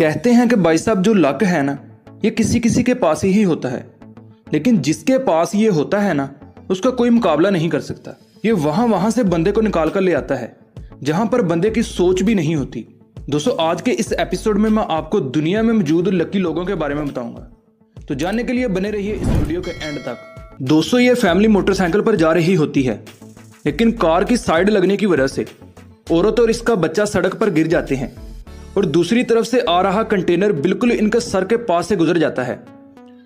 कहते हैं कि भाई साहब जो लक है ना, ये किसी किसी के पास ही होता है, लेकिन जिसके पास ये होता है ना, उसका कोई मुकाबला नहीं कर सकता। ये वहां से बंदे को निकाल कर ले आता है जहां पर बंदे की सोच भी नहीं होती। दोस्तों, आज के इस एपिसोड में मैं आपको दुनिया में मौजूद लकी लोगों के बारे में बताऊंगा, तो जानने के लिए बने रहिए इस वीडियो के एंड तक। दोस्तों, ये फैमिली मोटरसाइकिल पर जा रही होती है, लेकिन कार की साइड लगने की वजह से औरत और इसका बच्चा सड़क पर गिर जाते हैं और दूसरी तरफ से आ रहा कंटेनर बिल्कुल इनके सर के पास से गुजर जाता है।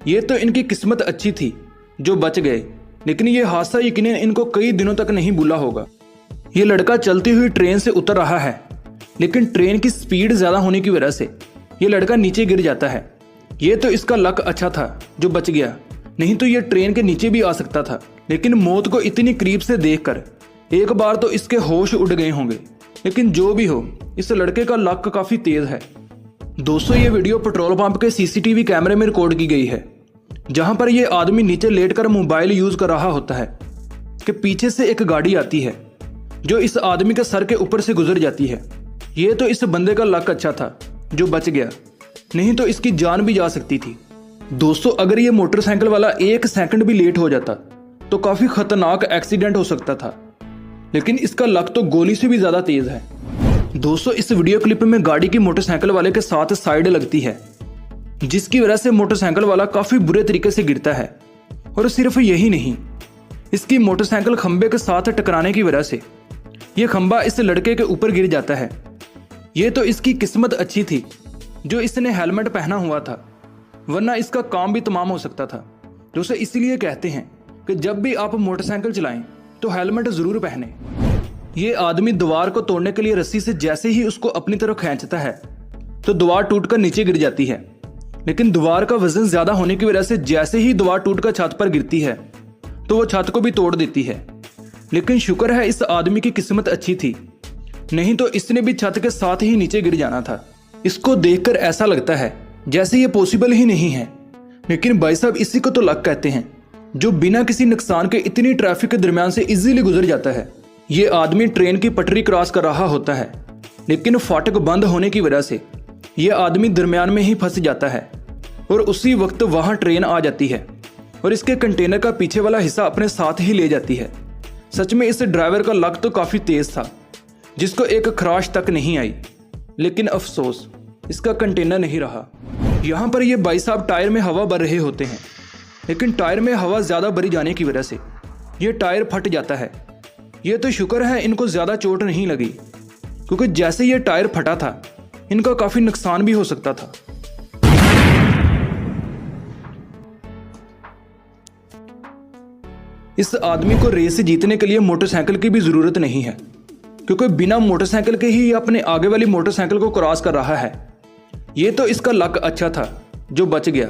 ये तो इनकी किस्मत अच्छी थी जो बच गए, लेकिन ये हादसा यकीनन इनको कई दिनों तक नहीं भूला होगा। ये लड़का चलती हुई ट्रेन से उतर रहा है, लेकिन ट्रेन की स्पीड ज्यादा होने की वजह से ये लड़का नीचे गिर जाता है। ये तो इसका लक अच्छा था जो बच गया, नहीं तो ये ट्रेन के नीचे भी आ सकता था। लेकिन मौत को इतनी करीब से देखकर एक बार तो इसके होश उड़ गए होंगे। लेकिन जो भी हो, इस लड़के का लक काफी तेज है। दोस्तों, ये वीडियो पेट्रोल पंप के सीसीटीवी कैमरे में रिकॉर्ड की गई है, जहां पर यह आदमी नीचे लेटकर मोबाइल यूज कर रहा होता है कि पीछे से एक गाड़ी आती है जो इस आदमी के सर के ऊपर से गुजर जाती है। ये तो इस बंदे का लक अच्छा था जो बच गया, नहीं तो इसकी जान भी जा सकती थी। दोस्तों, अगर ये मोटरसाइकिल वाला 1 सेकंड भी लेट हो जाता तो काफी खतरनाक एक्सीडेंट हो सकता था, लेकिन इसका लक तो गोली से भी ज्यादा तेज है। दोस्तों, इस वीडियो क्लिप में गाड़ी की मोटरसाइकिल वाले के साथ साइड लगती है, जिसकी वजह से मोटरसाइकिल वाला काफी बुरे तरीके से गिरता है। और सिर्फ यही नहीं, इसकी मोटरसाइकिल खंबे के साथ टकराने की वजह से यह खंबा इस लड़के के ऊपर गिर जाता है। ये तो इसकी किस्मत अच्छी थी जो इसने हेलमेट पहना हुआ था, वरना इसका काम भी तमाम हो सकता था। दोस्तों, इसीलिए कहते हैं कि जब भी आप मोटरसाइकिल चलाएं तो हेलमेट जरूर पहने। ये आदमी दीवार को तोड़ने के लिए रस्सी से जैसे ही उसको अपनी तरफ खींचता है तो दीवार टूटकर नीचे गिर जाती है, लेकिन दीवार का वजन ज्यादा होने की वजह से जैसे ही दीवार टूटकर छत पर गिरती है तो वो छत को भी तोड़ देती है। लेकिन शुक्र है इस आदमी की किस्मत अच्छी थी, नहीं तो इसने भी छत के साथ ही नीचे गिर जाना था। इसको देखकर ऐसा लगता है जैसे ये पॉसिबल ही नहीं है, लेकिन भाई साहब इसी को तो लक कहते हैं जो बिना किसी नुकसान के इतनी ट्रैफिक के दरमियान से इजीली गुजर जाता है। ये आदमी ट्रेन की पटरी क्रॉस कर रहा होता है, लेकिन फाटक बंद होने की वजह से ये आदमी दरमियान में ही फंस जाता है और उसी वक्त वहां ट्रेन आ जाती है और इसके कंटेनर का पीछे वाला हिस्सा अपने साथ ही ले जाती है। सच में इस ड्राइवर का लक तो काफी तेज था, जिसको एक खराश तक नहीं आई, लेकिन अफसोस इसका कंटेनर नहीं रहा। यहाँ पर ये भाई साहब टायर में हवा भर रहे होते हैं, लेकिन टायर में हवा ज्यादा भरी जाने की वजह से ये टायर फट जाता है। ये तो शुक्र है इनको ज्यादा चोट नहीं लगी, क्योंकि जैसे ये टायर फटा था इनका काफी नुकसान भी हो सकता था। इस आदमी को रेस जीतने के लिए मोटरसाइकिल की भी जरूरत नहीं है, क्योंकि बिना मोटरसाइकिल के ही अपने आगे वाली मोटरसाइकिल को क्रॉस कर रहा है। ये तो इसका लक अच्छा था जो बच गया,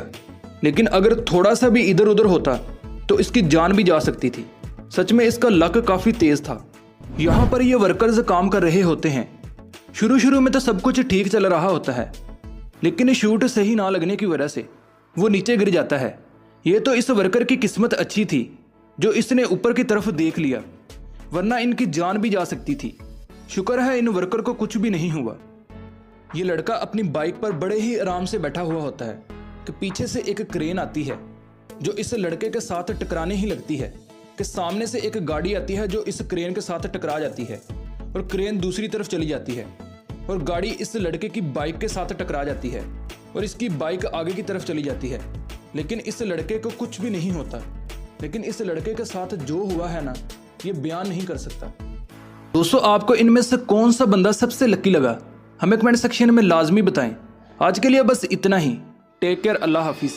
लेकिन अगर थोड़ा सा भी इधर उधर होता तो इसकी जान भी जा सकती थी। सच में इसका लक काफी तेज था। यहाँ पर ये वर्कर्स काम कर रहे होते हैं। शुरू में तो सब कुछ ठीक चल रहा होता है, लेकिन शूट सही ना लगने की वजह से वो नीचे गिर जाता है। ये तो इस वर्कर की किस्मत अच्छी थी जो इसने ऊपर की तरफ देख लिया, वरना इनकी जान भी जा सकती थी। शुक्र है इन वर्कर को कुछ भी नहीं हुआ। ये लड़का अपनी बाइक पर बड़े ही आराम से बैठा हुआ होता है कि पीछे से एक क्रेन आती है जो इस लड़के के साथ टकराने ही लगती है कि सामने से एक गाड़ी आती है जो इस क्रेन के साथ टकरा जाती है और क्रेन दूसरी तरफ चली जाती है और गाड़ी इस लड़के की बाइक के साथ टकरा जाती है और इसकी बाइक आगे की तरफ चली जाती है। लेकिन इस लड़के को कुछ भी नहीं होता, लेकिन इस लड़के के साथ जो हुआ है ना, ये बयान नहीं कर सकता। दोस्तों, आपको इनमें से कौन सा बंदा सबसे लकी लगा हमें कमेंट सेक्शन में लाजमी बताएं। आज के लिए बस इतना ही। टेक केयर, अल्लाह हाफिज।